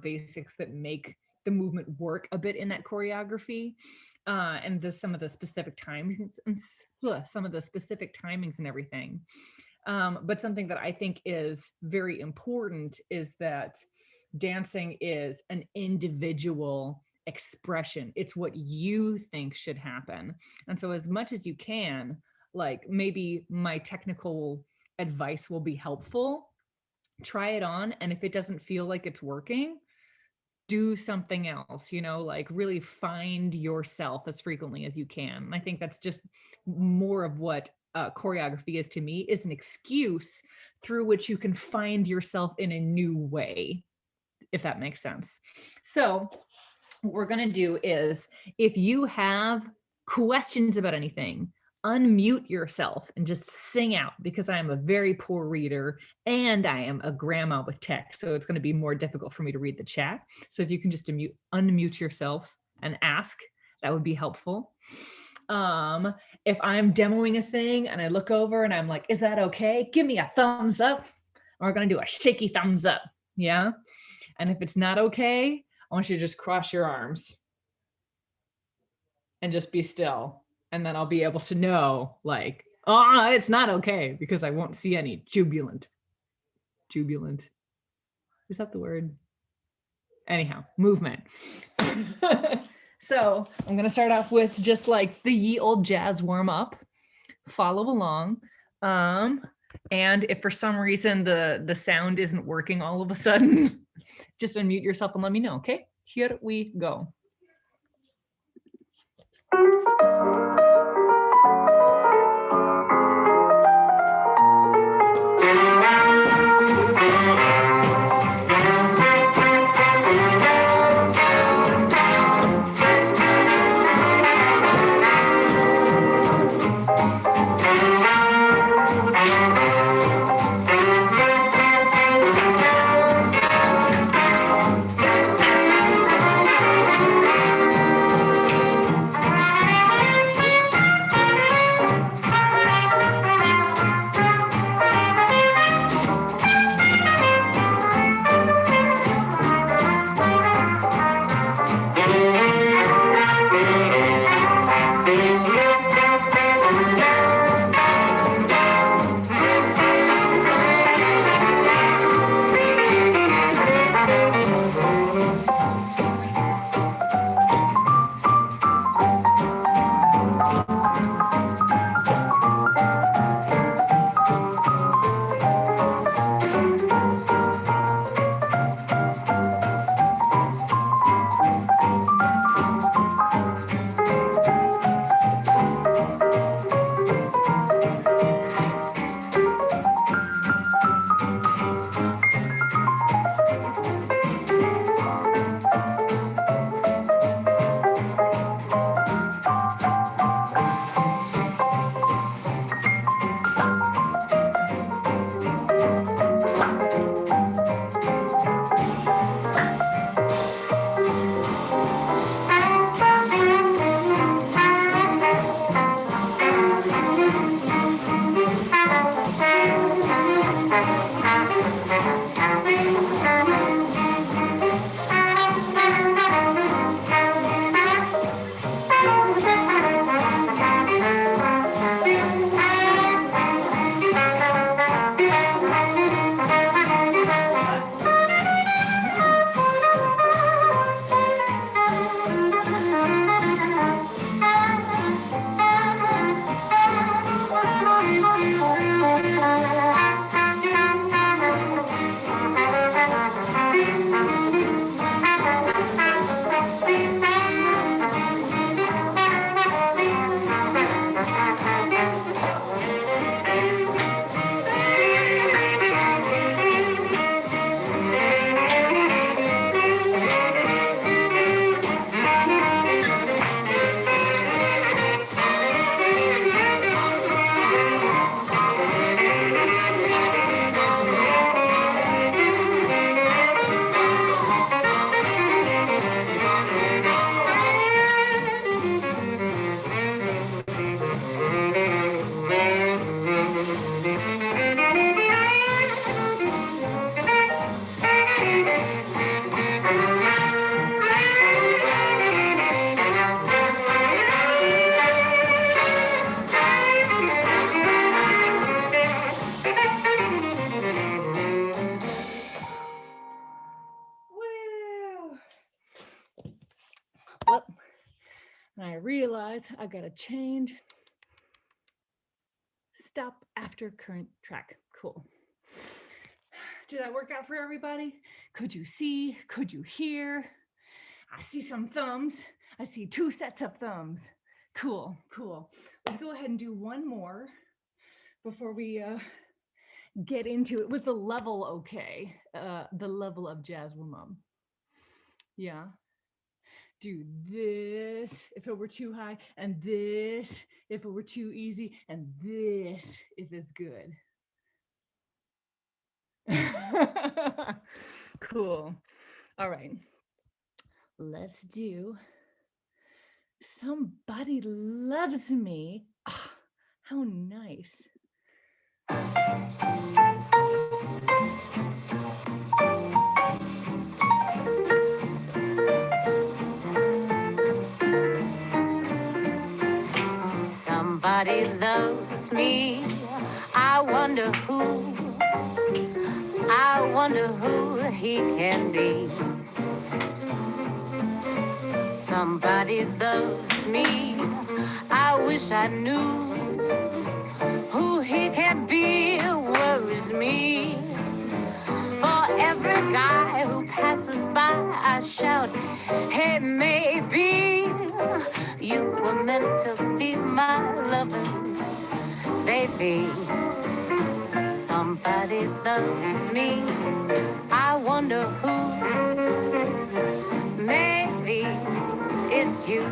basics that make the movement work a bit in that choreography, and some of the specific timings and some of the specific timings and everything. But something that I think is very important is that dancing is an individual expression. It's what you think should happen. And so as much as you can, like maybe my technical advice will be helpful. Try it on. And if it doesn't feel like it's working, do something else, like really find yourself as frequently as you can. And I think that's just more of what choreography is to me, is an excuse through which you can find yourself in a new way, if that makes sense. So what we're going to do is, if you have questions about anything, unmute yourself and just sing out, because I am a very poor reader and I am a grandma with tech. So it's going to be more difficult for me to read the chat. So if you can just unmute yourself and ask, that would be helpful. If I'm demoing a thing and I look over and I'm like, is that okay? Give me a thumbs up. We're going to do a shaky thumbs up. Yeah. And if it's not okay, I want you to just cross your arms and just be still. And then I'll be able to know, like, oh, it's not okay, because I won't see any jubilant. Is that the word? Anyhow, movement. So I'm going to start off with just like the ye old jazz warm up. Follow along. And if for some reason the sound isn't working all of a sudden, just unmute yourself and let me know. Okay, here we go. Well, I realize I gotta change. Stop after current track. Cool. Did that work out for everybody? Could you see? Could you hear? I see some thumbs. I see 2 sets of thumbs. Cool, cool. Let's go ahead and do one more before we get into it. Was the level okay? The level of jazz woman. Yeah. Do this if it were too high, and this if it were too easy, and this if it's good. Cool. All right. Let's do Somebody Loves Me. Oh, how nice. Somebody loves me. I wonder who. I wonder who he can be. Somebody loves me. I wish I knew who he can be. Worries me. For every guy who passes by, I shout, hey, maybe you were meant to be my loving baby. Somebody loves me. I wonder who. Maybe it's you.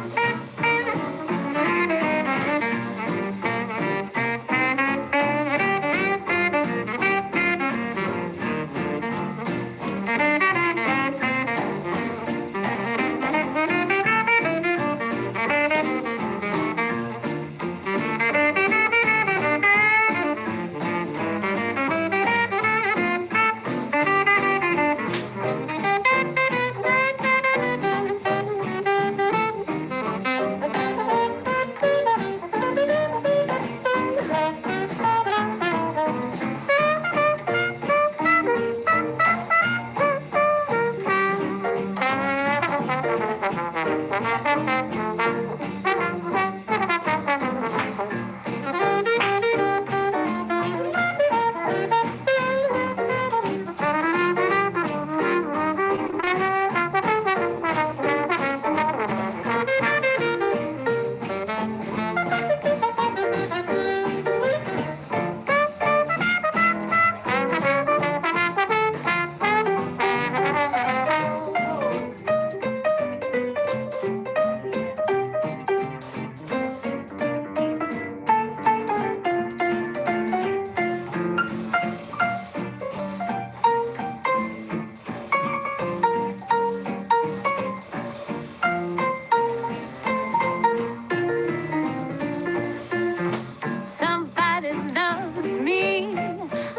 Somebody loves me.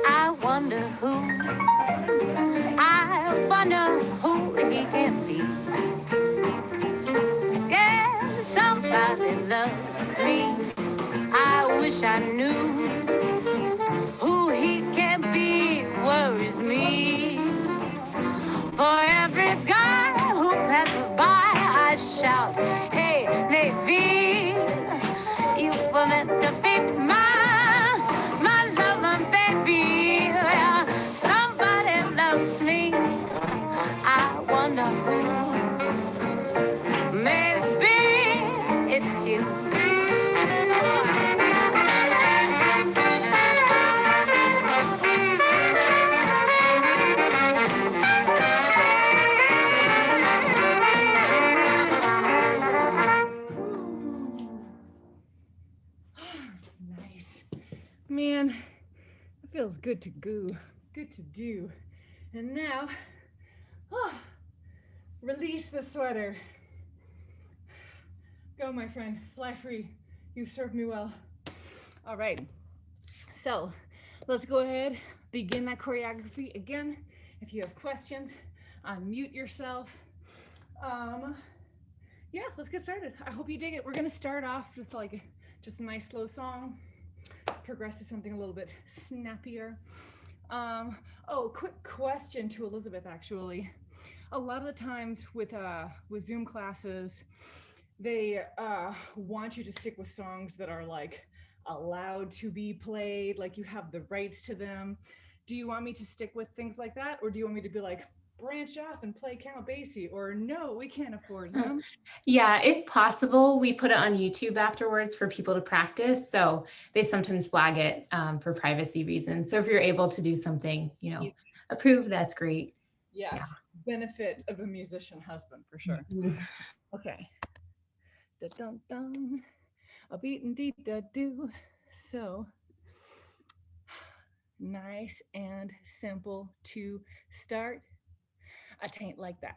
I wonder who. I wonder who he can be. Yeah, somebody loves me. I wish I knew who he can be. Worries me. For every guy who passes by, I shout, hey, maybe you were meant to be my loving baby. Somebody loves me. I wonder who. Maybe it's you. Nice. Man, it feels good to go. Good to do. And now, release the sweater. Go, my friend. Fly free. You served me well. All right. So, let's go ahead, begin that choreography again. If you have questions, unmute yourself. Yeah, let's get started. I hope you dig it. We're gonna start off with like just a nice slow song, progress to something a little bit snappier. Oh, quick question to Elizabeth, actually. a lot of the times with Zoom classes, they want you to stick with songs that are like allowed to be played, like you have the rights to them. Do you want me to stick with things like that, or do you want me to be like branch off and play Count Basie, or no, we can't afford him? Yeah, if possible, we put it on YouTube afterwards for people to practice. So they sometimes flag it for privacy reasons. So if you're able to do something, approved, that's great. Yes, Yeah. benefit of a musician husband for sure. Okay. Da dun dun. A beat and dee da do. So nice and simple to start. I tain't like that.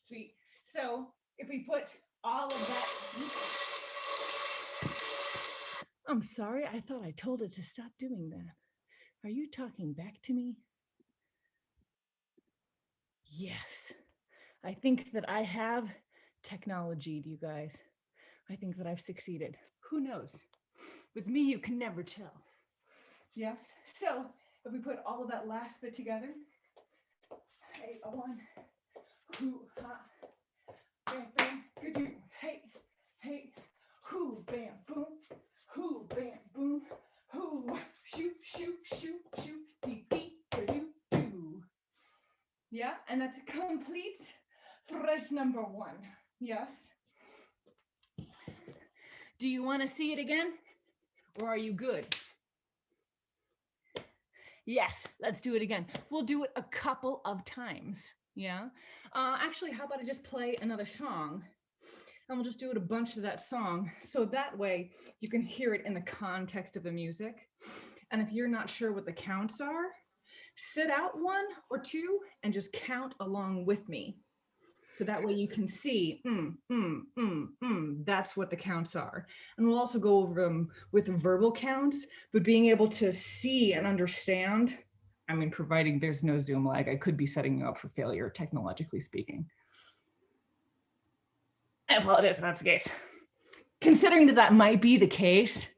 Sweet. So if we put all of that, I'm sorry, I thought I told it to stop doing that. Are you talking back to me? Yes. I think that I have technology, you guys. I think that I've succeeded. Who knows? With me, you can never tell. Yes. So if we put all of that last bit together, hey, a one, who, ha, bam, bam, do, hey, hey, who, bam, boom, who, bam, boom, who, shoot, shoot, shoot, shoot, dee, dee, do, do. Yeah, and that's a complete phrase number one. Yes. Do you want to see it again? Or are you good? Yes, let's do it again. We'll do it a couple of times. Yeah. Actually, how about I just play another song? And we'll just do it a bunch of that song. So that way you can hear it in the context of the music. And if you're not sure what the counts are, sit out one or two and just count along with me. So that way you can see, that's what the counts are. And we'll also go over them with verbal counts, but being able to see and understand, I mean, providing there's no Zoom lag, I could be setting you up for failure, technologically speaking. I apologize if that's the case. Considering that that might be the case,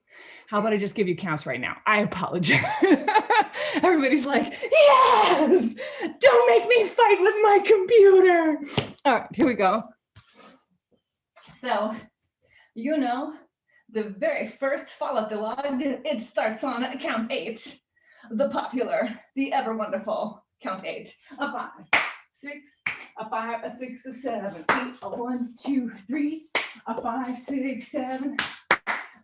how about I just give you counts right now? I apologize. Everybody's like, yes, don't make me fight with my computer. All right, here we go. So, you know, the very first follow dialogue, it starts on count 8. The popular, the ever wonderful count 8. A 5, 6, a 5, a 6, a 7, 8, a 1, 2, 3, a 5, 6, 7,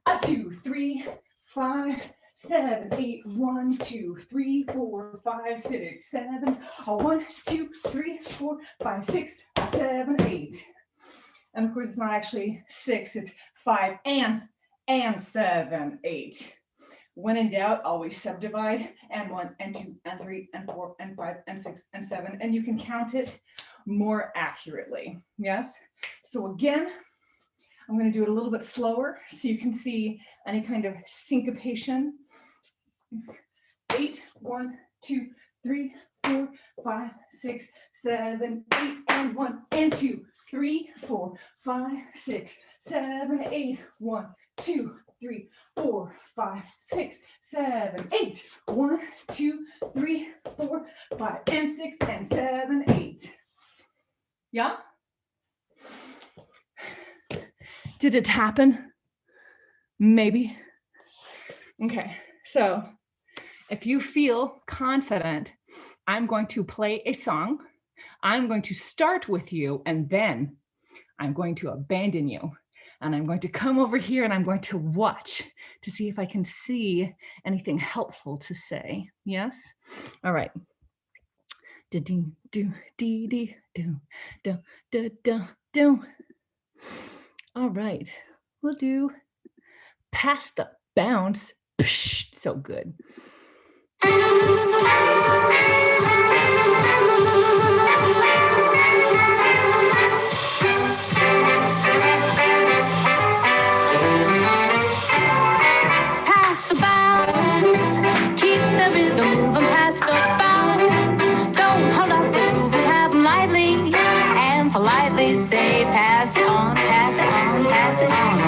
a 2, 3, 5, 7, 8, 1, 2, 3, 4, 5, 6, 7, a 1, 2, 3, 4, 5, 6, a 7, 8. And of course, it's not actually 6, it's 5 and 7, 8. When in doubt, always subdivide, and 1, and 2, and 3, and 4, and 5, and 6, and 7, and you can count it more accurately. Yes? So again, I'm going to do it a little bit slower so you can see any kind of syncopation. 8, 1, 2, 3, 4, 5, 6, 7, 8, and 1, and 2, 3, 4, 5, 6, 7, 8, 1, 2, 3, 4, 5, 6, 7, 8, 1, 2, 3, 4, 5, and 6, and 7, 8. Yeah? Did it happen? Maybe. Okay, so if you feel confident, I'm going to play a song. I'm going to start with you, and then I'm going to abandon you. And I'm going to come over here and I'm going to watch to see if I can see anything helpful to say. Yes? All right. Do, do, do, do, do, do, do, do, do, do. All right. We'll do Pass the Bounce. Psh, so good. Pass the bounce, keep the rhythm moving. Pass the bounce, don't hold up the groove and tap lightly, and politely say, pass it on, pass it on, pass it on.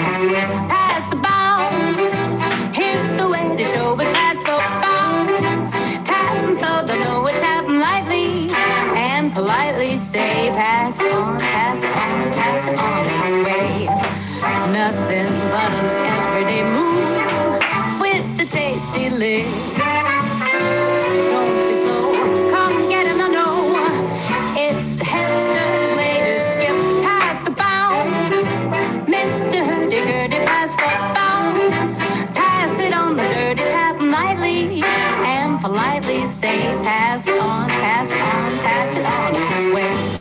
Pass the bounce, here's the way to show it. Pass the bounce, tap them so they know it. Tap them lightly, and politely say, pass it on, pass it on, pass it on this way. Nothing but an everyday move with the tasty lick. Don't be slow, come get him, I know. It's the hipster's latest skip. Pass the bounce, Mr. Hurdy-gurdy, pass the bounce. Pass it on the dirty, tap lightly, and politely say, pass it on, pass it on, pass it on its way.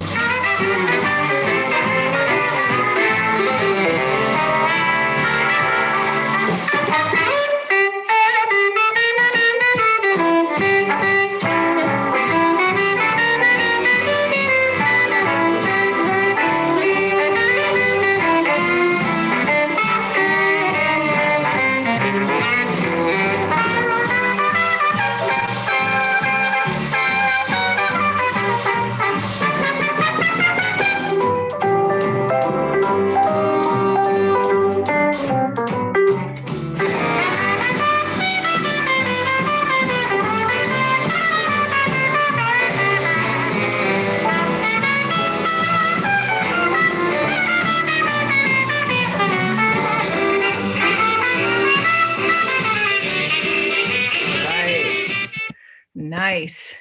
Nice.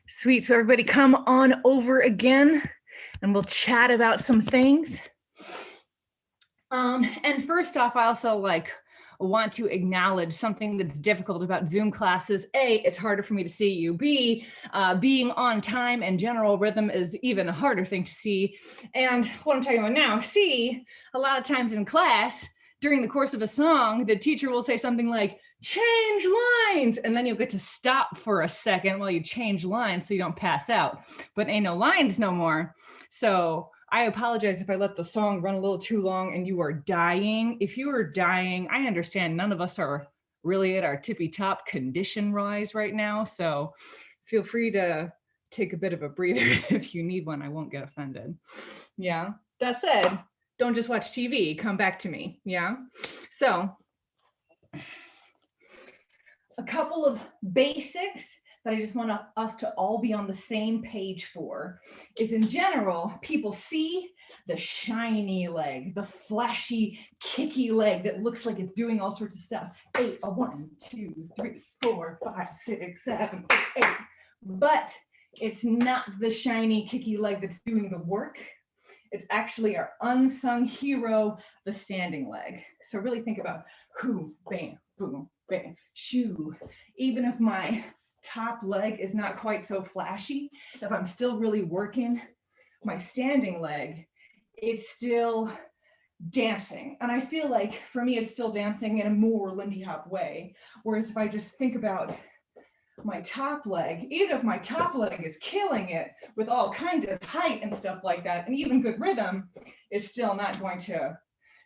Sweet. So everybody come on over again and we'll chat about some things. And first off, I also want to acknowledge something that's difficult about Zoom classes. A, it's harder for me to see you. B, being on time and general rhythm is even a harder thing to see. And what I'm talking about now, C, a lot of times in class, during the course of a song, the teacher will say something like, change lines, and then you'll get to stop for a second while you change lines so you don't pass out. But ain't no lines no more. So I apologize if I let the song run a little too long and you are dying. If you are dying, I understand none of us are really at our tippy top condition-wise right now. So feel free to take a bit of a breather if you need one. I won't get offended. Yeah, that said, don't just watch TV, come back to me. Yeah, so a couple of basics that I just want us to all be on the same page for is, in general, people see the shiny leg, the flashy, kicky leg that looks like it's doing all sorts of stuff. 8, 1, 2, 3, 4, 5, 6, 7, 8. But it's not the shiny, kicky leg that's doing the work. It's actually our unsung hero, the standing leg. So really think about who, bam, boom, bam, shoo. Even if my top leg is not quite so flashy, if I'm still really working my standing leg, it's still dancing. And I feel like for me, it's still dancing in a more Lindy Hop way. Whereas if I just think about my top leg, even if my top leg is killing it with all kinds of height and stuff like that, and even good rhythm, is still not going to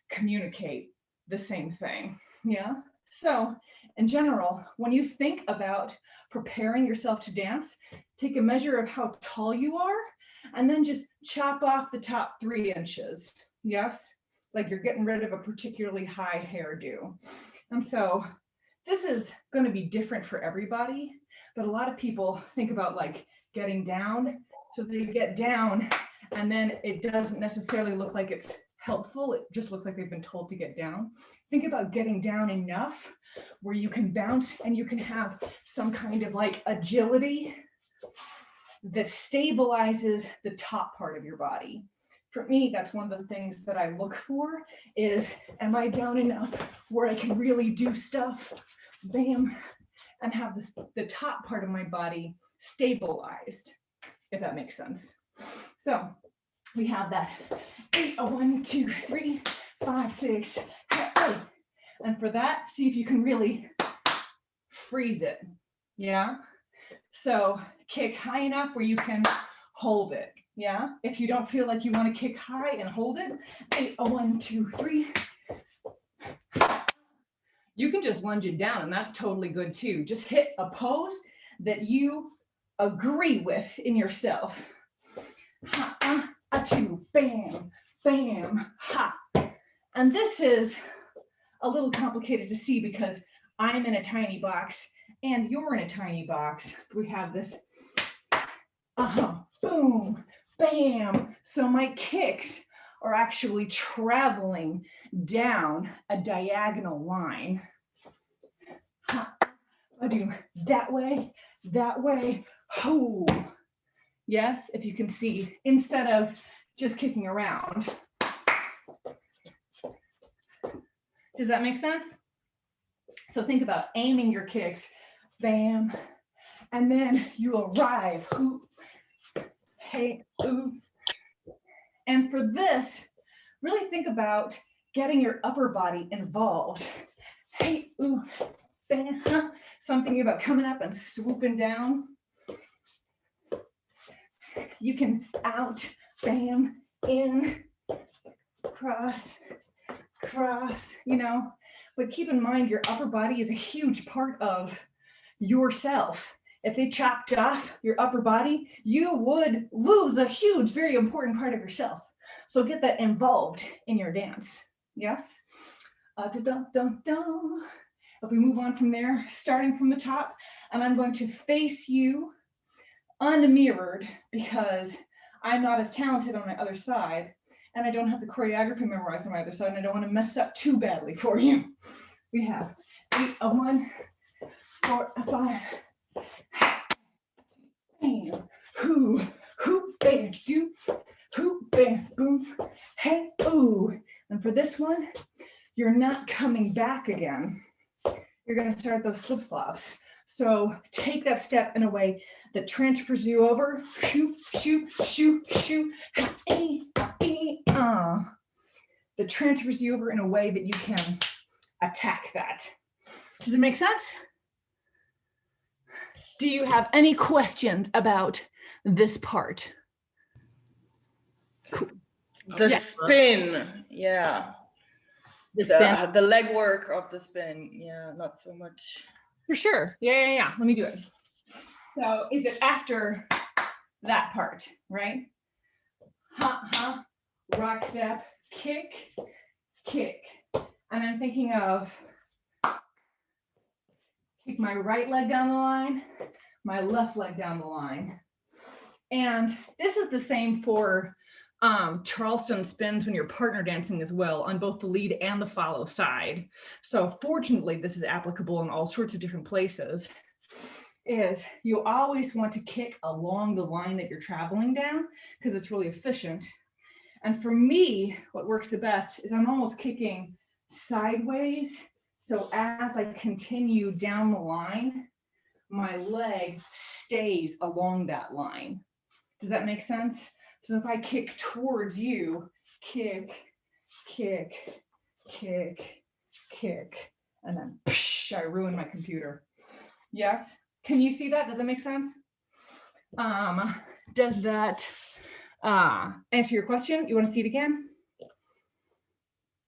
communicate the same thing. Yeah. So in general, when you think about preparing yourself to dance, take a measure of how tall you are, and then just chop off the top 3 inches. Yes. Like you're getting rid of a particularly high hairdo. And so this is going to be different for everybody, but a lot of people think about like getting down. So they get down and then it doesn't necessarily look like it's helpful. It just looks like they've been told to get down. Think about getting down enough where you can bounce and you can have some kind of like agility that stabilizes the top part of your body. For me, that's one of the things that I look for is, am I down enough where I can really do stuff, bam, and have the top part of my body stabilized, if that makes sense. So we have that 8, 1, 2, 3, 5, 6, 8. And for that, see if you can really freeze it. Yeah. So kick high enough where you can hold it. Yeah. If you don't feel like you want to kick high and hold it, 8, 1, 2, 3. You can just lunge it down, and that's totally good too. Just hit a pose that you agree with in yourself. Ha, 2, bam, bam, ha. And this is a little complicated to see because I'm in a tiny box and you're in a tiny box. We have this, boom, bam. So my kicks are actually traveling down a diagonal line. I do that way, ho. Yes, if you can see, instead of just kicking around. Does that make sense? So think about aiming your kicks, bam, and then you arrive, hoop, hey, ooh. And for this, really think about getting your upper body involved. Hey, ooh, bam, something about coming up and swooping down. You can out, bam, in, cross, you know, but keep in mind your upper body is a huge part of yourself. If they chopped off your upper body, you would lose a huge, very important part of yourself. So get that involved in your dance. Yes? If we move on from there, starting from the top, and I'm going to face you unmirrored because I'm not as talented on my other side, and I don't have the choreography memorized on my other side, and I don't want to mess up too badly for you. We have 8, 1, 4, 5. Bam, hoo, hoo, bam, do, hoo, bam, boom, hey, ooh. And for this one, you're not coming back again. You're going to start those slip slops. So take that step in a way that transfers you over. Shoot, shoot, shoot, shoot. That transfers you over in a way that you can attack that. Does it make sense? Do you have any questions about this part? Cool. The spin, yeah. The leg work of the spin, yeah, not so much. For sure. Yeah. Let me do it. So is it after that part, right? Rock step, kick, kick. And I'm thinking of kick my right leg down the line, my left leg down the line. And this is the same for Charleston spins when you're partner dancing as well on both the lead and the follow side. So fortunately, this is applicable in all sorts of different places. Is you always want to kick along the line that you're traveling down because it's really efficient. And for me, what works the best is I'm almost kicking sideways. So as I continue down the line, my leg stays along that line. Does that make sense? So if I kick towards you, kick, kick, kick, kick, and then I ruin my computer. Yes? Can you see that? Does it make sense? Does that answer your question? You want to see it again?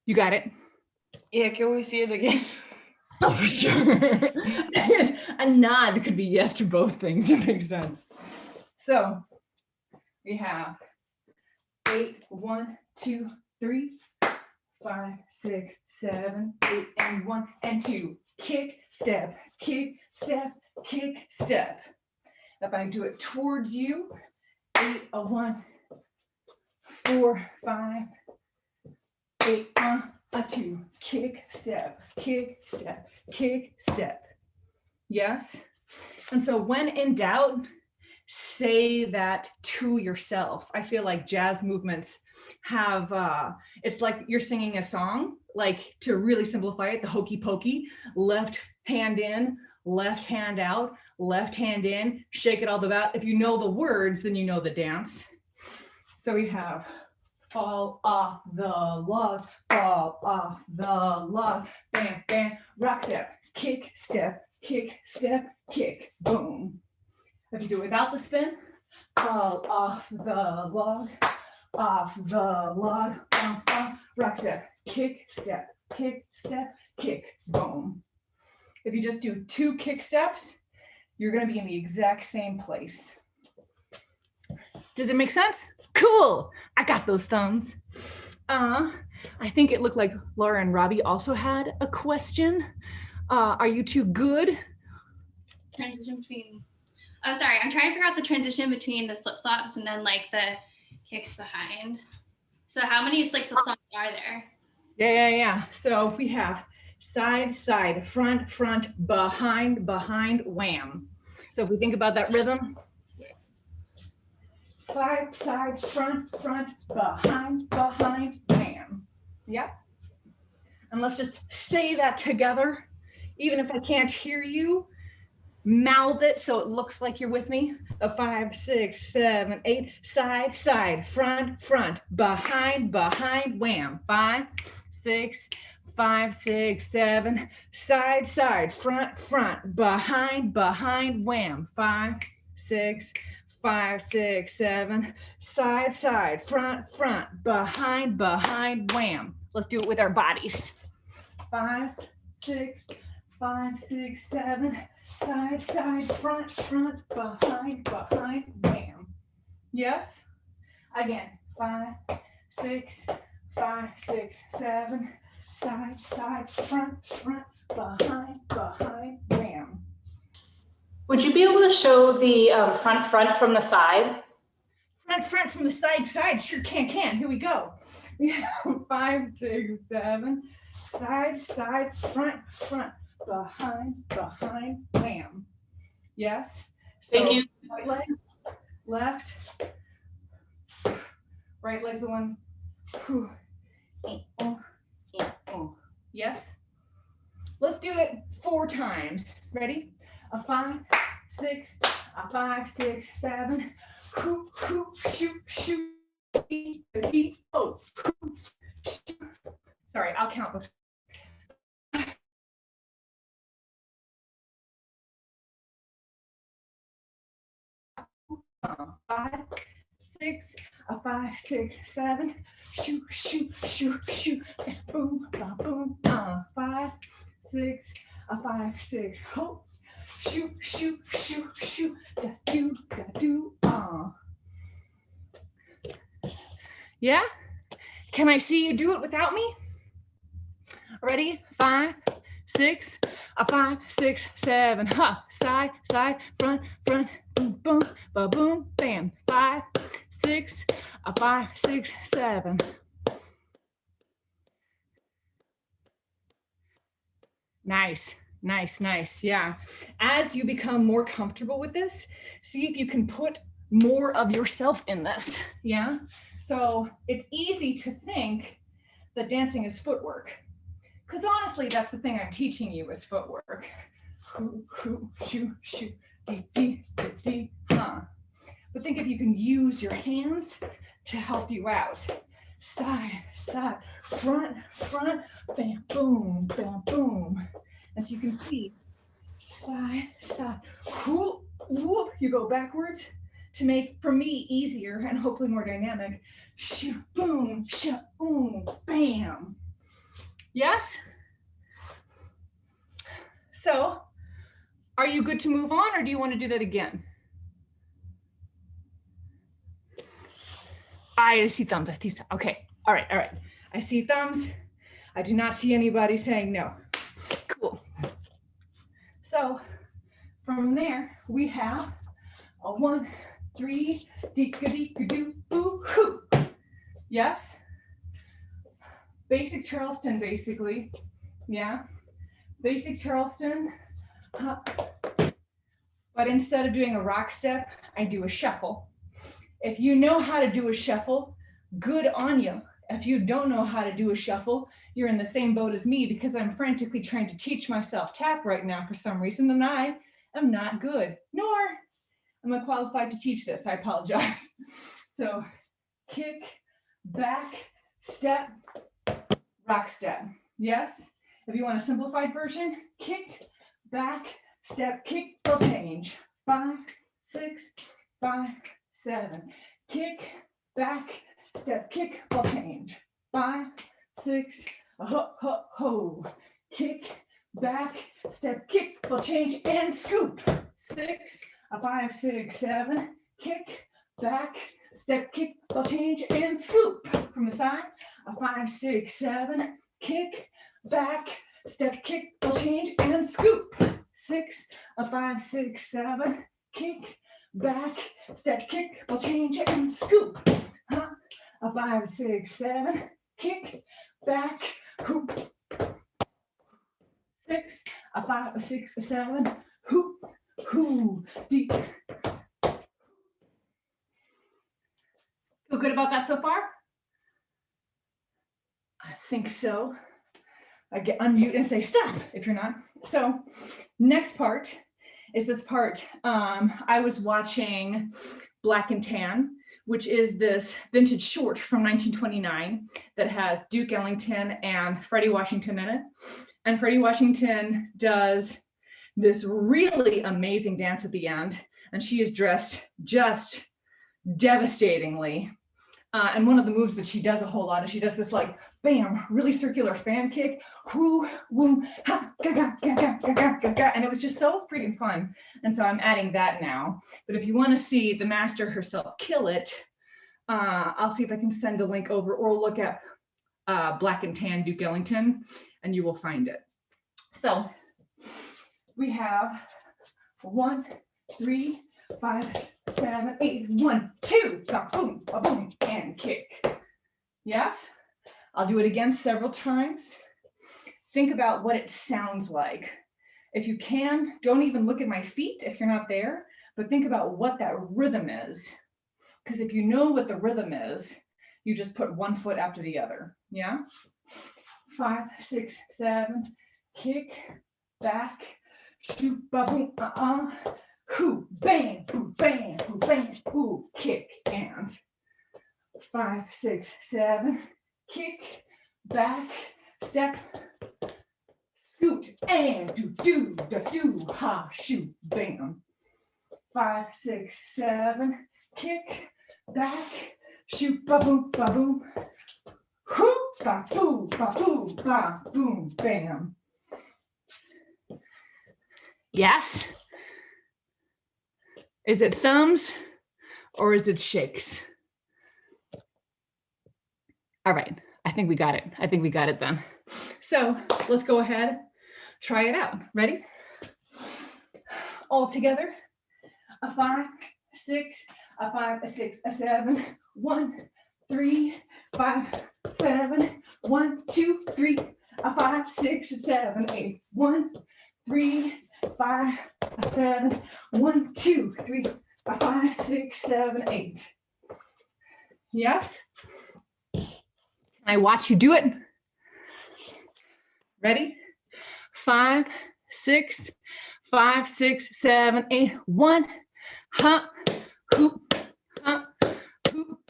You got it? Yeah, can we see it again? Oh, for sure. A nod could be yes to both things. It makes sense. So we have 8, 1, 2, 3, 5, 6, 7, 8, and 1 and 2. Kick, step, kick, step, kick, step. If I do it towards you, 8, a 1, 4, 5, 8, a 2. Kick, step, kick, step, kick, step. Yes? And so when in doubt, say that to yourself. I feel like jazz movements have, it's like you're singing a song, like to really simplify it, the hokey pokey, left hand in, left hand out, left hand in, shake it all about. If you know the words, then you know the dance. So we have fall off the log, fall off the log, bam, bam, rock step, kick, step, kick, boom. If you do it without the spin, fall off the log, rock step, kick, boom. If you just do 2 kick steps, you're going to be in the exact same place. Does it make sense? Cool. I got those thumbs. I think it looked like Laura and Robbie also had a question. Are you two good? Transition between, oh, sorry, I'm trying to figure out the transition between the slip flops and then like the kicks behind. So how many slip flops are there? Yeah. So we have side, side, front, front, behind, behind, wham. So if we think about that rhythm, side, side, front, front, behind, behind, wham. Yep. And let's just say that together. Even if I can't hear you, mouth it so it looks like you're with me. 5, 6, 7, 8, side, side, front, front, behind, behind, wham. 5, 6, 5, 6, 7, side, side, front, front, behind, behind, wham. 5, 6, 5, 6, 7, side, side, front, front, behind, behind, wham. Let's do it with our bodies. 5, 6, 5, 6, 7, side, side, front, front, behind, behind, wham. Yes? Again, 5, 6, 5, 6, 7, side, side, front, front, behind, behind, wham. Would you be able to show the front from the side? Front from the side, sure can. Here we go. We have 5, 6, 7, side, front, behind, wham. Yes? So Thank you. right leg, left, right leg's the one. Yes? Let's do it 4 times. Ready? A 5, 6, a 5, 6, 7. Hoo, hoo, shoot, shoot. D, D, oh. Shoot. Sorry, I'll count. 5, 6, a 5, 6, 7. Shoot, shoot, shoot, shoot. Boom, ba, boom. 5, 6, a 5, 6. Ho. Shoot, shoot, shoot, shoot. Da do, da do. Yeah? Can I see you do it without me? Ready? 5, 6, a 5, 6, 7. Ha. Side, side, front, front. Boom, boom, ba, boom, bam. 5, 6, a 5, 6, 7. Nice, nice, nice. Yeah. As you become more comfortable with this, see if you can put more of yourself in this. Yeah. So it's easy to think that dancing is footwork, because honestly, that's the thing I'm teaching you is footwork. Hoo, hoo, shoo, shoo, dee, dee, dee, dee, huh. But think if you can use your hands to help you out. Side, side, front, front, bam, boom, bam, boom. As you can see, side, side, whoop, whoop. You go backwards to make, for me, easier and hopefully more dynamic. Shoot, boom, shoot, boom, bam. Yes? So, are you good to move on, or do you want to do that again? I see thumbs. I see. Okay. All right. All right. I see thumbs. I do not see anybody saying no. Cool. So from there, we have a 1, 3, deeka deeka doo boo hoo. Yes. Basic Charleston, basically. Yeah. Basic Charleston. But instead of doing a rock step, I do a shuffle. If you know how to do a shuffle, good on you. If you don't know how to do a shuffle, you're in the same boat as me, because I'm frantically trying to teach myself tap right now for some reason, and I am not good, nor am I qualified to teach this. I apologize. So kick, back, step, rock step. Yes? If you want a simplified version, kick, back, step, kick, will change. 5, 6, 5, 7. Kick, back, step, kick, will change. 5, 6, ho, ho, ho. Kick, back, step, kick, will change, and scoop. 6, a 5, 6, 7. Kick, back, step, kick, will change, and scoop. From the side, a 5, 6, 7. Kick, back, step, kick, will change, and scoop. 6, a 5, 6, 7. Kick, back, step, kick, will change, and scoop. Huh? A 5, 6, 7. Kick, back, hoop. 6, a 5, 6, 7. Hoop, hoo, deep. Feel good about that so far? I think so. I get unmute and say stop if you're not. So next part is this part. I was watching Black and Tan, which is this vintage short from 1929 that has Duke Ellington and Freddie Washington in it. And Freddie Washington does this really amazing dance at the end, and she is dressed just devastatingly. And one of the moves that she does a whole lot is she does this like bam, really circular fan kick, whoo, woo, ha, ga, ga, ga, ga, ga, ga, ga, ga. And it was just so freaking fun. And so I'm adding that now. But if you want to see the master herself kill it, I'll see if I can send a link over, or look at Black and Tan Duke Ellington, and you will find it. So we have 1, 3, 5, 7, 8, 1, 2, boom, boom, and kick. Yes? I'll do it again several times. Think about what it sounds like. If you can, don't even look at my feet if you're not there, but think about what that rhythm is. Because if you know what the rhythm is, you just put one foot after the other. Yeah? 5, 6, 7, kick, back, shoot, boom, hoo, bang, hoo, bang, hoo, bang, hoo, kick, and 5, 6, 7, kick, back, step, scoot, and do, ha, shoot, bam. 5, 6, 7, kick, back, shoot, ba-boom, whoop, ba-boom, ba-boom, bam. Yes? Is it thumbs or is it shakes? All right, I think we got it. I think we got it then. So let's go ahead, try it out. Ready? All together. A 5, 6, a 5, a 6, a 7, 1, 3, 5, 7, 1, 2, 3, a 5, 6, 7, 8, 1, 3, 5, a 7, 1, 2, 3, a 5, 6, 7, 8. Yes? Can I watch you do it? Ready? 5, 6, 5, 6, 7, 8, 1. Ha, hoop, ha, hoop,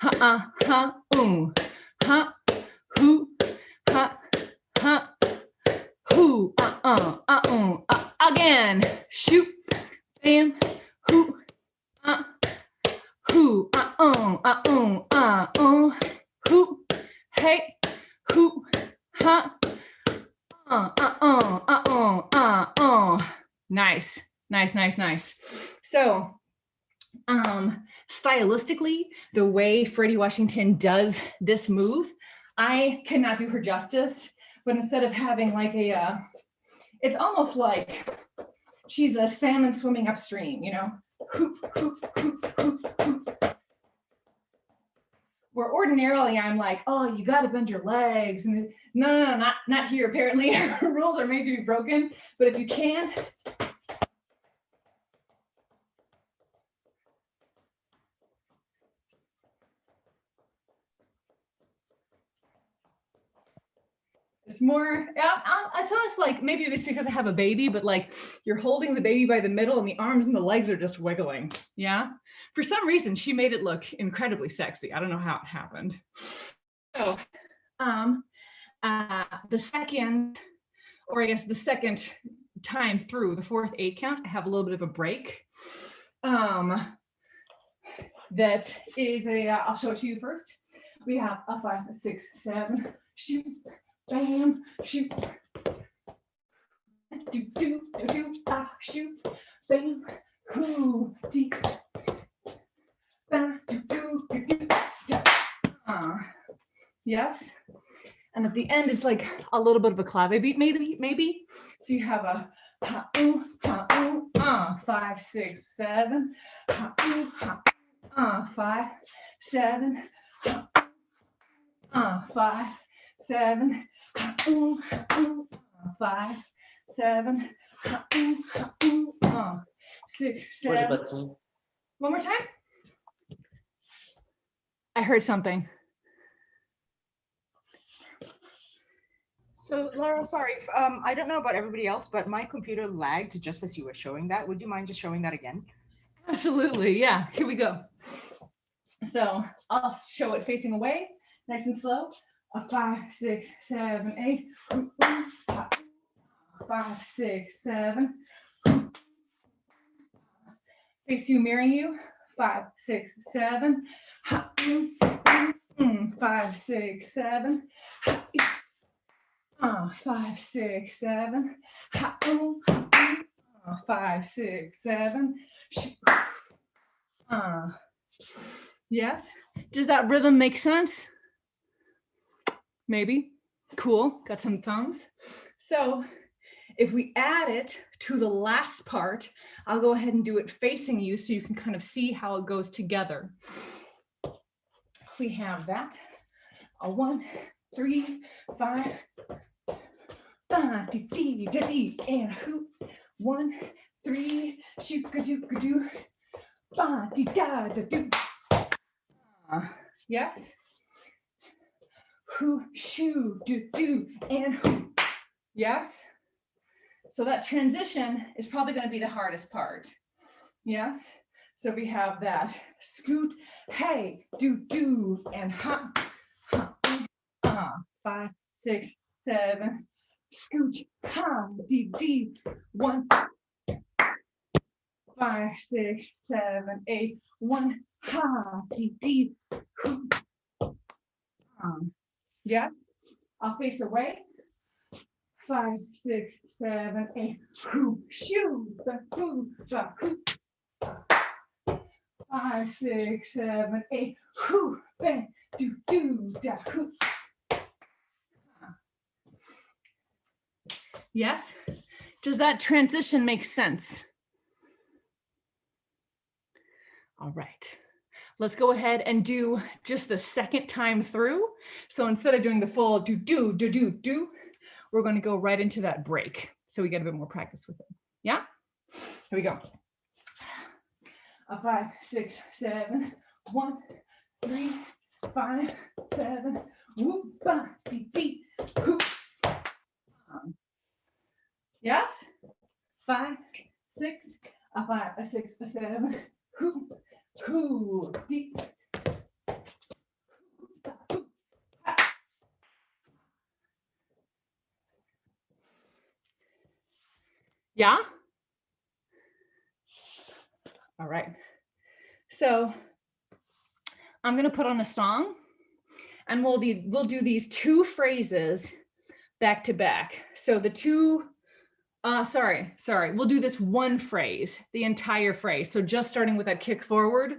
ha, ha, ha, hoop, ha, hoo, again, shoot, bam, hoo, hoo, hoo, hey, hoo, ha, nice, nice, nice, nice. So, stylistically, the way Freddie Washington does this move, I cannot do her justice, but instead of having like a, it's almost like she's a salmon swimming upstream, you know? Hoop, hoop, hoop, hoop, hoop. Where ordinarily I'm like, oh, you got to bend your legs. And no, not here. Apparently, rules are made to be broken. But if you can, it's more, it's almost like maybe it's because I have a baby, but like you're holding the baby by the middle and the arms and the legs are just wiggling. Yeah. For some reason, she made it look incredibly sexy. I don't know how it happened. So the second, or I guess the second time through the 4th 8 count, I have a little bit of a break. That is I'll show it to you first. We have a 5, 6, 7, shoot, bam, shoot, do, shoot, bam, hoo, deep, bam, do, yes. And at the end, it's like a little bit of a clave beat, maybe. So you have a 5, 6, 7, 5, 7, 5, 7, 5, 7, 6, 7. One more time. I heard something. So Laura, sorry, I don't know about everybody else, but my computer lagged just as you were showing that. Would you mind just showing that again? Absolutely, yeah, here we go. So I'll show it facing away, nice and slow. A 5, 6, 7, 8, 5, 6, 7. Face you, mirroring you. 5, 6, 7. 5, 6, 7. 5, 6, 7. 5, 6, 7. Yes. Does that rhythm make sense? Maybe. Cool. Got some thumbs. So if we add it to the last part, I'll go ahead and do it facing you so you can kind of see how it goes together. We have that. A 1, 3, 5. And hoop. 1, 3. Shoot-a-doo-a-doo. Ba-dee-da-da-doo. Yes. hoo, shoo, do, do, and hoo. Yes? So that transition is probably going to be the hardest part. Yes? So we have that scoot, hey, do, do, and ha, ha, 5, 6, 7, scoot, ha, dee, dee, 1, 5, 6, 7, 8, 1, ha, dee, dee, hoo. Yes? I'll face away. 5, 6, 7, 8, hoo, shoo, the hoo, the hoo. 5, 6, 7, 8, hoo, bang, do, do, da, hoo. Yes? Does that transition make sense? All right. Let's go ahead and do just the second time through. So instead of doing the full do, do, do, do, do, we're going to go right into that break. So we get a bit more practice with it. Yeah? Here we go. 5, 6, 7, 1, 3, 5, 7, whoop, ba, dee, dee, hoop. Yes? 5, 6, 5, 6, 7, hoop, hoo, dee. Yeah? All right. So I'm going to put on a song and we'll do these 2 phrases back to back. So the 2, sorry, we'll do this 1 phrase, the entire phrase. So just starting with that kick forward,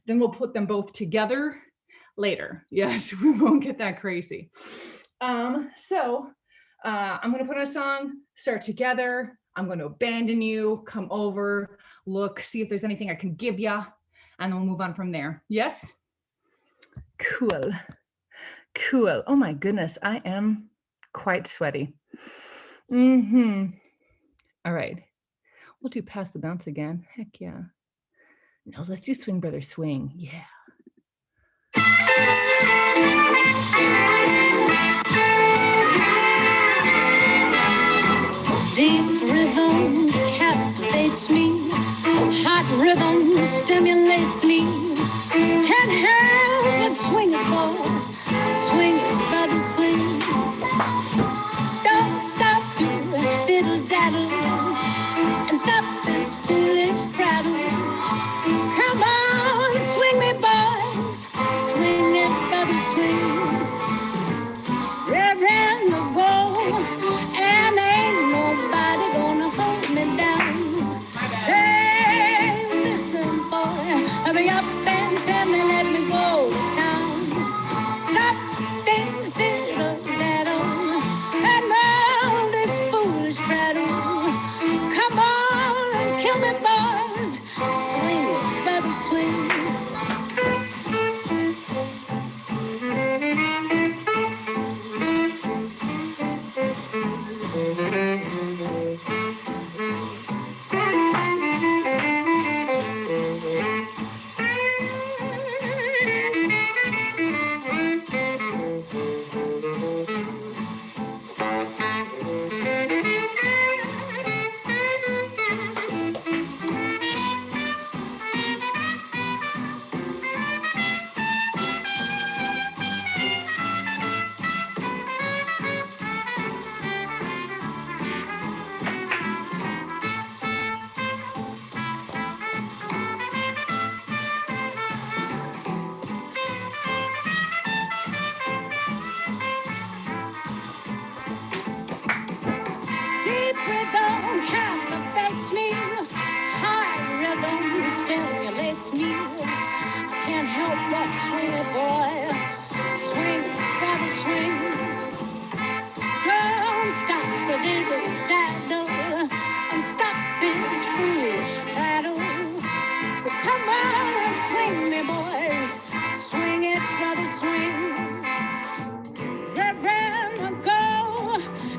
then we'll put them both together later. Yes, we won't get that crazy. I'm going to put on a song, start together. I'm going to abandon you, come over, look, see if there's anything I can give you, and then we'll move on from there. Yes? Cool. Cool. Oh my goodness, I am quite sweaty. All right. We'll do Pass the Bounce again. Heck yeah. No, let's do Swing Brother Swing. Yeah. Deep rhythm captivates me. Hot rhythm stimulates me. Can't help but swing it, boy. Swing it, brother, swing. Don't stop to diddle daddle and stop this foolish prattle. Come on, swing me, boys. Swing it, brother, swing. Reverend the go, and ain't nobody gonna hold me down. Say, listen, boy, hurry up and send me, let me go to town. Stop things, diddle daddle, and all this foolish prattle. Come on and kill me, boys. Swing it, brother, swing. Deep rhythm captivates me. High rhythm stimulates me. I can't help but swing it, boy. Swing, brother, swing. Don't stop the diddle daddle and stop this foolish prattle. Well, come on and swing me, boys. Swing it, brother, swing. Reverend go,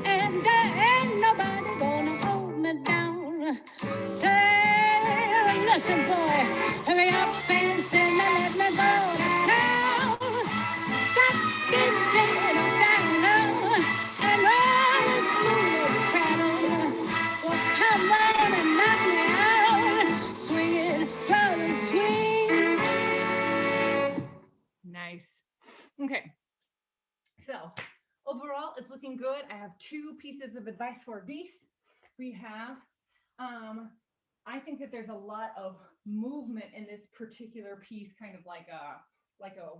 and there ain't nobody gonna hold me down. Say, listen, boy, hurry up and send me, let me go to town. Stop this diddle two pieces of advice for this. We have, I think that there's a lot of movement in this particular piece, kind of like a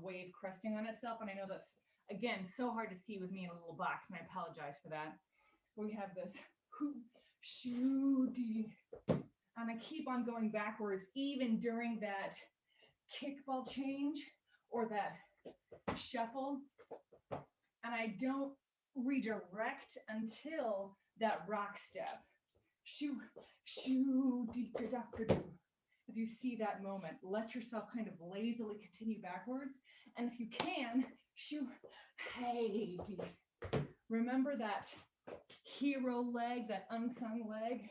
wave cresting on itself. And I know that's, again, so hard to see with me in a little box, and I apologize for that. We have this shoo-dee, and I keep on going backwards even during that kickball change or that shuffle, and I don't redirect until that rock step. Shoo, shoo, dee, da, da, da, da. If you see that moment, let yourself kind of lazily continue backwards, and if you can, shoo, hey, dee. Remember that hero leg, that unsung leg,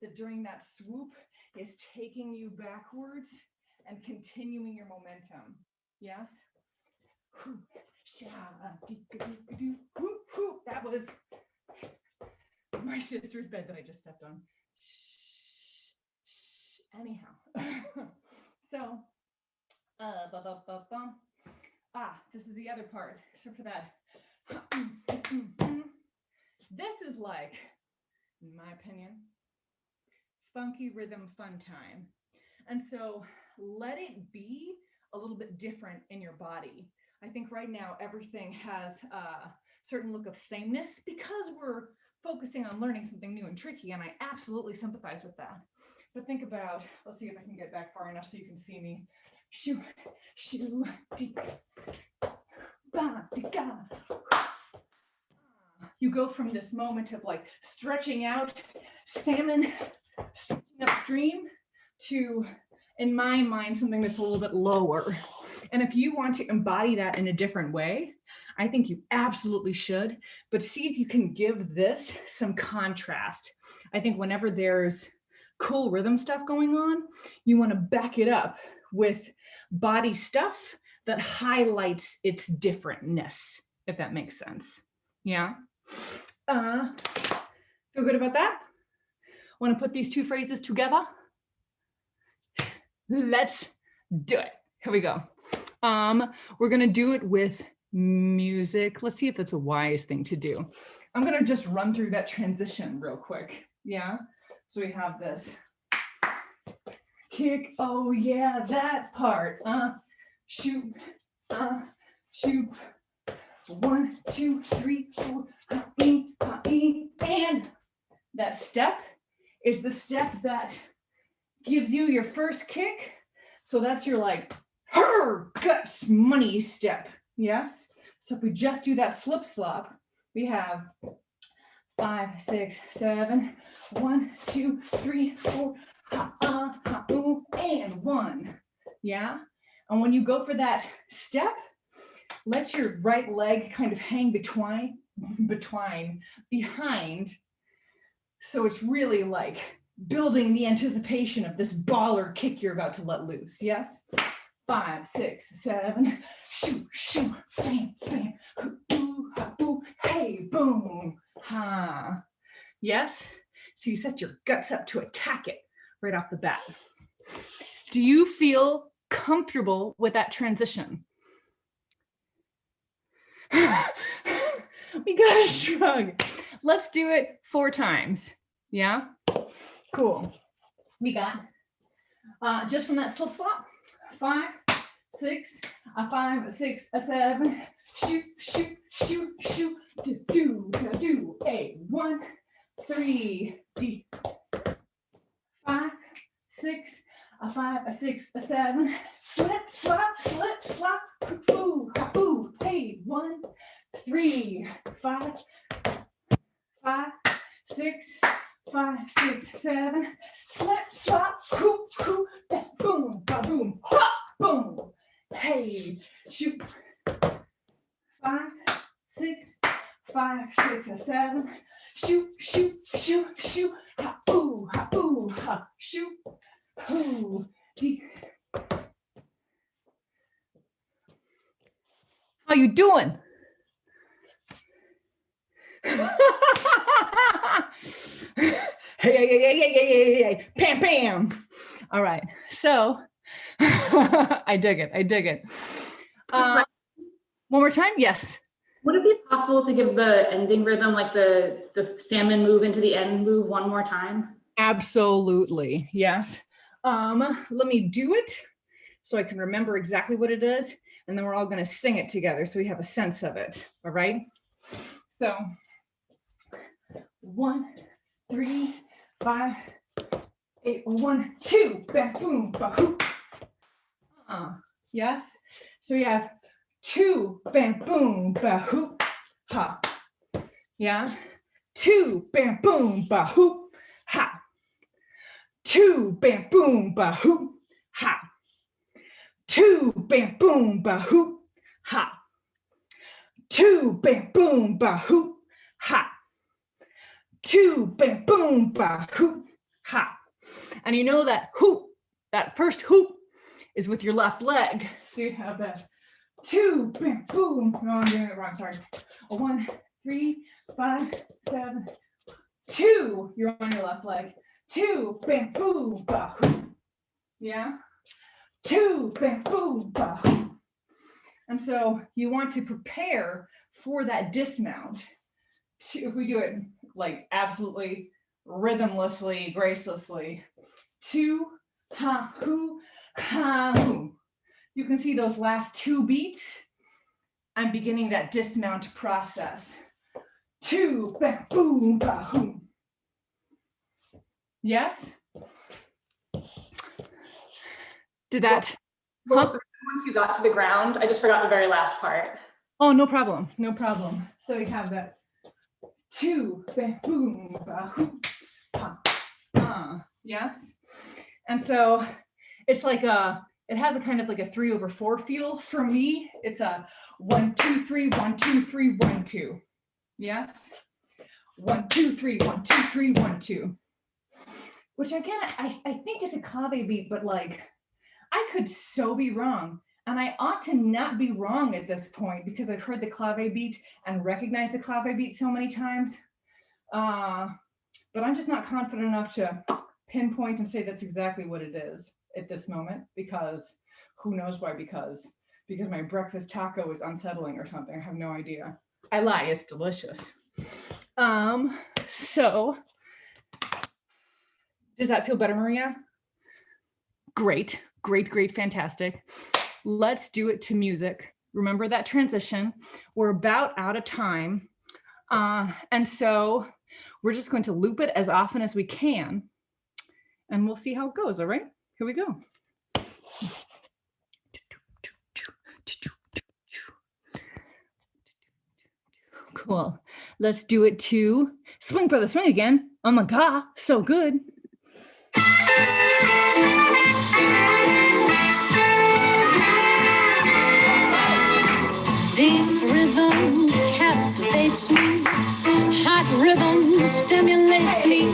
that during that swoop is taking you backwards and continuing your momentum. Yes? That was my sister's bed that I just stepped on. Anyhow, so this is the other part. So for that, this is like, in my opinion, funky rhythm fun time. And so let it be a little bit different in your body. I think right now everything has a certain look of sameness because we're focusing on learning something new and tricky, and I absolutely sympathize with that. But think about, let's see if I can get back far enough so you can see me. Shoo, shoo, dee, ba, dee, ga. You go from this moment of like stretching out, salmon stretching upstream, to, in my mind, something that's a little bit lower. And if you want to embody that in a different way, I think you absolutely should, but see if you can give this some contrast. I think whenever there's cool rhythm stuff going on, you want to back it up with body stuff that highlights its differentness, if that makes sense. Yeah. Feel good about that? Want to put these two phrases together? Let's do it. Here we go. We're going to do it with music. Let's see if that's a wise thing to do. I'm going to just run through that transition real quick. Yeah. So we have this kick. Oh yeah, that part. Shoot. Shoot. 1, 2, 3, 4. And that step is the step that gives you your first kick. So that's your like guts money step. Yes. So if we just do that slip slop, we have 5, 6, 7, 1, 2, 3, 4, and 1. Yeah. And when you go for that step, let your right leg kind of hang behind. So it's really like building the anticipation of this baller kick you're about to let loose. Yes. 5, 6, 7, shoo, shoo, bam, bam, ooh, ha, ooh, hey, boom, ha. Yes. So you set your guts up to attack it right off the bat. Do you feel comfortable with that transition? We gotta shrug. Let's do it 4 times. Yeah. Cool. We got just from that slip slop. 5, 6, 5, 6, 7. Shoot, shoot, shoot, shoot. Do. A 1, 3, D. 5, 6, 5, 6, 7. Slip, slop, slip, slop. Ooh, ooh. Hey, 1, 3, 5, 6, 5, 6, 7. Slip, slop, hoop, hoop, boom, ba boom, hop, boom. Hey, shoot. 5, 6, 5, 6, 7. Shoot, shoot, shoot, shoot. Ha ooh, ha shoot. Ooh. How you doing? Hey, pam, pam. All right, so I dig it. One more time, yes. Would it be possible to give the ending rhythm, like the salmon move into the end move one more time? Absolutely, yes. Let me do it so I can remember exactly what it is, and then we're all gonna sing it together so we have a sense of it, all right? So, 1, 3, 5, 8, 1, 2, bam, boom, ba, hoop. Yes, so we have 2, bam, boom, ba, hoop, ha. Yeah, 2, bam, boom, ba, hoop, ha. 2, bam, boom, ba, hoop, ha. 2, bam, boom, ba, hoop, ha. 2, bam, boom, ba, hoop, ha. 2, bam, boom, ba, hoop, ha. And you know that hoop, that first hoop is with your left leg. So you have that 2, bam, boom. No, I'm doing it wrong, sorry. 1, 3, 5, 7, 2. You're on your left leg. 2, bam, boom, ba, hoop. Yeah. 2, bam, boom, ba, hoop. And so you want to prepare for that dismount. If we do it like absolutely rhythmlessly, gracelessly, 2, ha, hoo, ha, hoo. You can see those last 2 beats. I'm beginning that dismount process. 2, ba, boom, ba, hoo. Yes? Did that? Well, so once you got to the ground, I just forgot the very last part. Oh, no problem, no problem. So we have that 2, ba, boom, ba, hoo, ha, yes? And so it's like it has a kind of like a 3/4 feel. For me, it's a 1, 2, 3, 1, 2, 3, 1, 2. Yes? 1, 2, 3, 1, 2, 3, 1, 2. Which again, I think is a clave beat, but like, I could so be wrong. And I ought to not be wrong at this point because I've heard the clave beat and recognized the clave beat so many times. But I'm just not confident enough to pinpoint and say that's exactly what it is at this moment, because who knows why, because my breakfast taco is unsettling or something. I have no idea. I lie, it's delicious. So does that feel better, Maria? Great, great, great, fantastic. Let's do it to music. Remember that transition. We're about out of time. And so we're just going to loop it as often as we can, and we'll see how it goes, all right? Here we go. Cool. Let's do it to Swing Brother Swing again. Oh my God, so good. Deep rhythm captivates me. Hot rhythm stimulates me.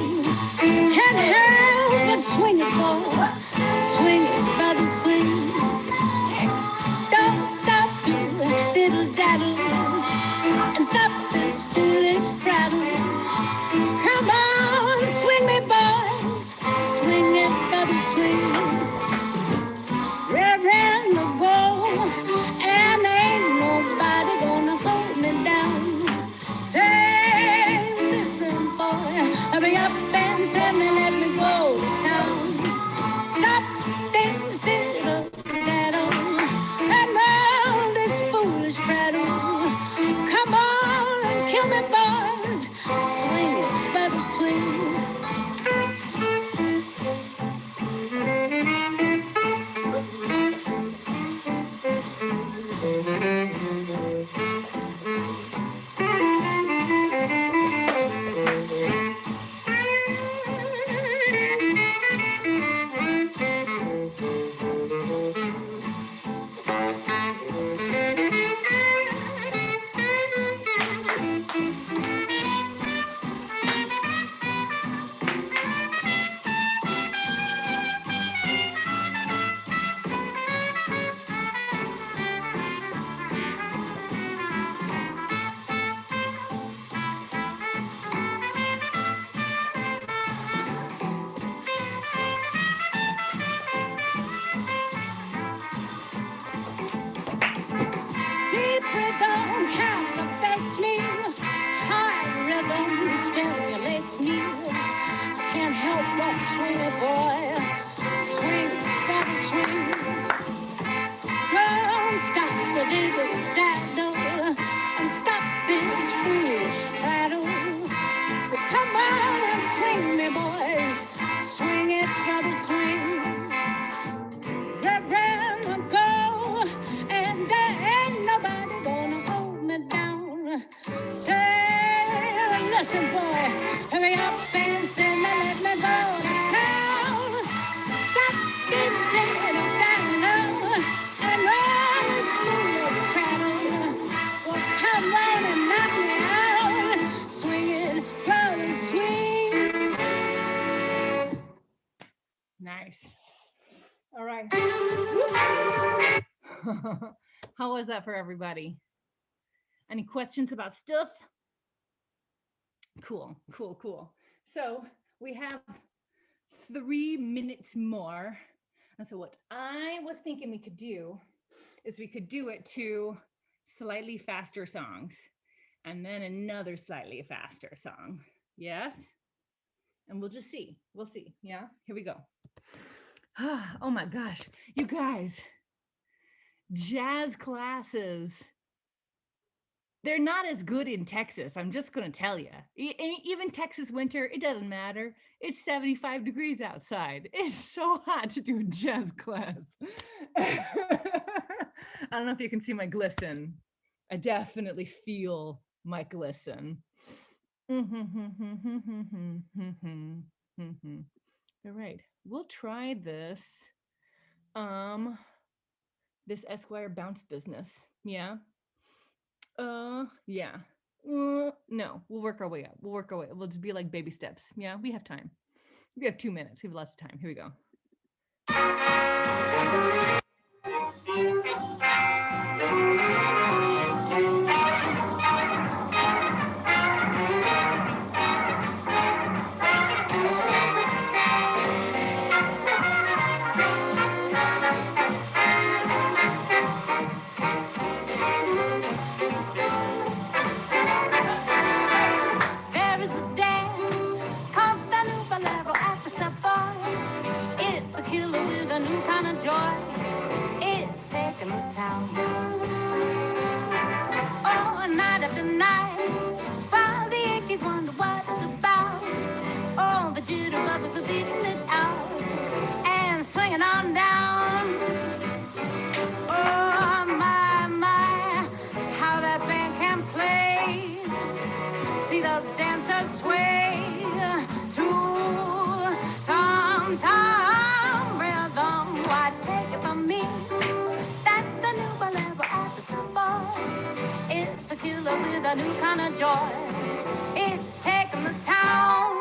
Can't help but swing it, boy. Swing it, brother, swing. Don't stop to diddle daddle and stop this foolish prattle. Come on, swing me, boys. Swing it, brother, swing. Reverend the go, and ain't nobody gonna hold me down. Say, listen, boy, hurry up and send me, let me go to town. Stop things, diddle daddle, and all this foolish prattle. Come on and kill me, boys. Swing it, brother, swing. help but swing it, boy. Swing, gotta swing. Girl, stop the diddle-daddle and stop this foolish battle. Well, come on and swing me, boys. Swing it, brother, swing. Run, go, and there ain't nobody gonna hold me down. Say, listen, boy, hurry up and sing and let me go to town. Stop this diddle-daddle and run this foolish prattle. Well, come on and knock me out. Swing it, brother, swing. Nice. All right. How was that for everybody? Any questions about stuff? Cool. So we have 3 minutes more. And so what I was thinking we could do is we could do it to slightly faster songs and then another slightly faster song. Yes? And we'll just see. We'll see. Yeah? Here we go. Oh my gosh. You guys, jazz classes, they're not as good in Texas. I'm just going to tell you. Even Texas winter, it doesn't matter. It's 75 degrees outside. It's so hot to do a jazz class. I don't know if you can see my glisten. I definitely feel my glisten. All right, we'll try this. This Esquire bounce business. Yeah. Yeah. No, we'll work our way up. We'll just be like baby steps. Yeah, we have time. We have 2 minutes. We have lots of time. Here we go. There is a dance called the new bolero at the Savoy. It's a killer with a new kind of joy. It's taking the town. Oh, night after night, while the Yankees wonder what it's about. Oh, the jitterbuggers are beating it out and swinging on down. Oh, my, how that band can play. See those dancers sway to tom-tom rhythm. Why, take it from me, that's the new bolero at the Savoy. It's a killer with a new kind of joy. It's taking the town.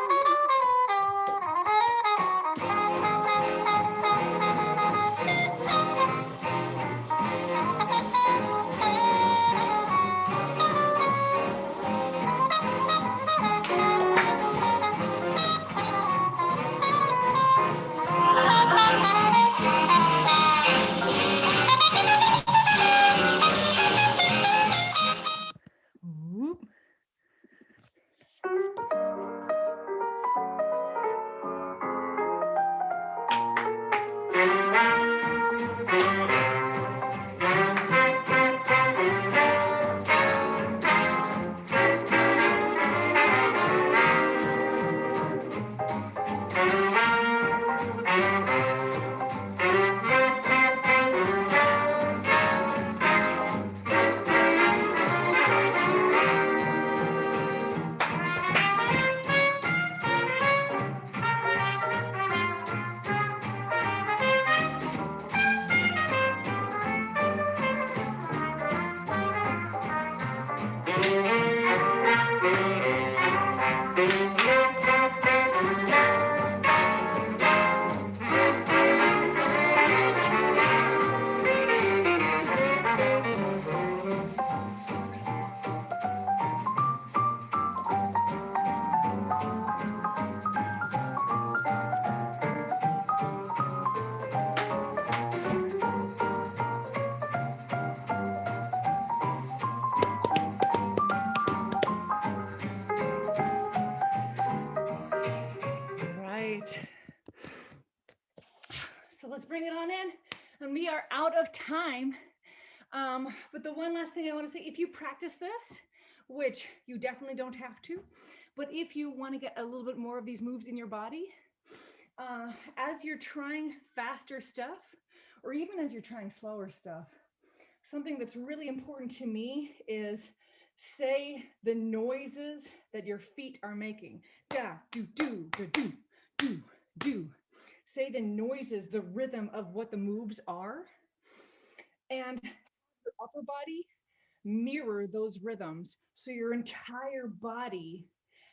Whoop. right. So let's bring it on in. And we are out of time. But the one last thing I want to say, if you practice this, which you definitely don't have to, but if you want to get a little bit more of these moves in your body, as you're trying faster stuff, or even as you're trying slower stuff, something that's really important to me is say the noises that your feet are making. Da, do, do, da, do, do, do. Say the noises, the rhythm of what the moves are. And your upper body mirror those rhythms. So your entire body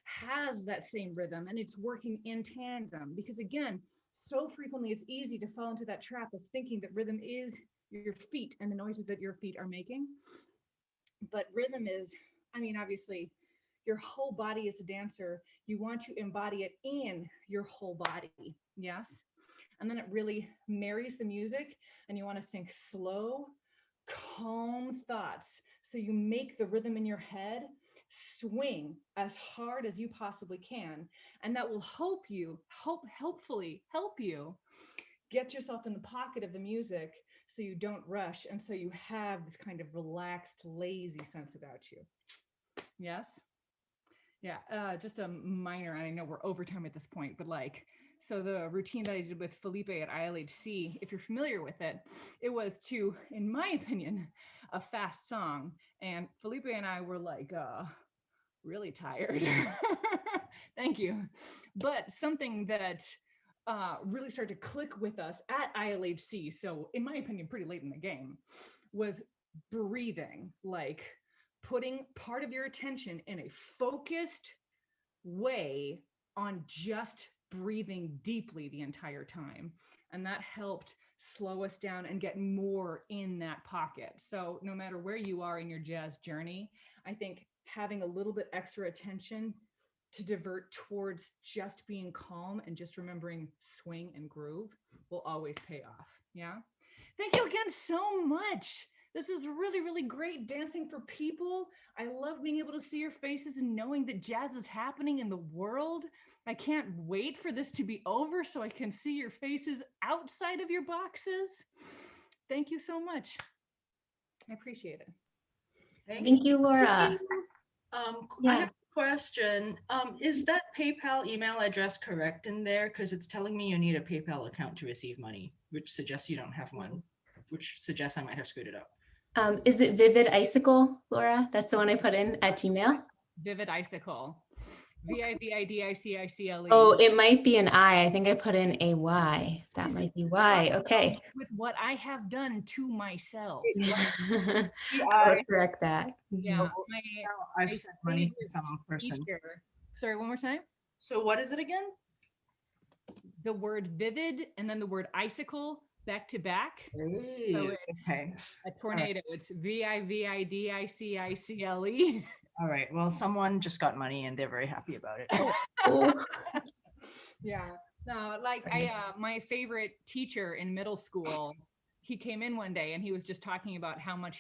has that same rhythm and it's working in tandem. Because again, so frequently it's easy to fall into that trap of thinking that rhythm is your feet and the noises that your feet are making. But rhythm is, I mean, obviously, your whole body is a dancer. You want to embody it in your whole body. Yes. And then it really marries the music, and you want to think slow, calm thoughts. So you make the rhythm in your head swing as hard as you possibly can. And that will hopefully help you get yourself in the pocket of the music so you don't rush. And so you have this kind of relaxed, lazy sense about you. Yes? Yeah, just a minor, and I know we're over time at this point, but like, so the routine that I did with Felipe at ILHC, if you're familiar with it, it was to, in my opinion, a fast song. And Felipe and I were like, really tired. Thank you. But something that really started to click with us at ILHC, so in my opinion, pretty late in the game, was breathing, like putting part of your attention in a focused way on just breathing deeply the entire time. And that helped slow us down and get more in that pocket. So no matter where you are in your jazz journey, I think having a little bit extra attention to divert towards just being calm and just remembering swing and groove will always pay off. Yeah. Thank you again so much. This is really, really great dancing for people. I love being able to see your faces and knowing that jazz is happening in the world. I can't wait for this to be over so I can see your faces outside of your boxes. Thank you so much. I appreciate it. Thank you, Laura. I Yeah. have a question. Is that PayPal email address correct in there? Because it's telling me you need a PayPal account to receive money, which suggests you don't have one, which suggests I might have screwed it up. Is it Vivid Icicle, Laura? That's the one I put in at Gmail. Vivid Icicle. VIVIDICICLE. Oh, it might be an I. I think I put in a Y. That might be Y. Okay. With what I have done to myself. I'll correct that. Yeah. I've sent money to some person. Teacher. Sorry, one more time. So what is it again? The word vivid and then the word icicle back to back. So it's Okay. a tornado. Right. It's VIVIDICICLE. All right. Well, someone just got money and they're very happy about it. Yeah. No, like my favorite teacher in middle school, he came in one day and he was just talking about how much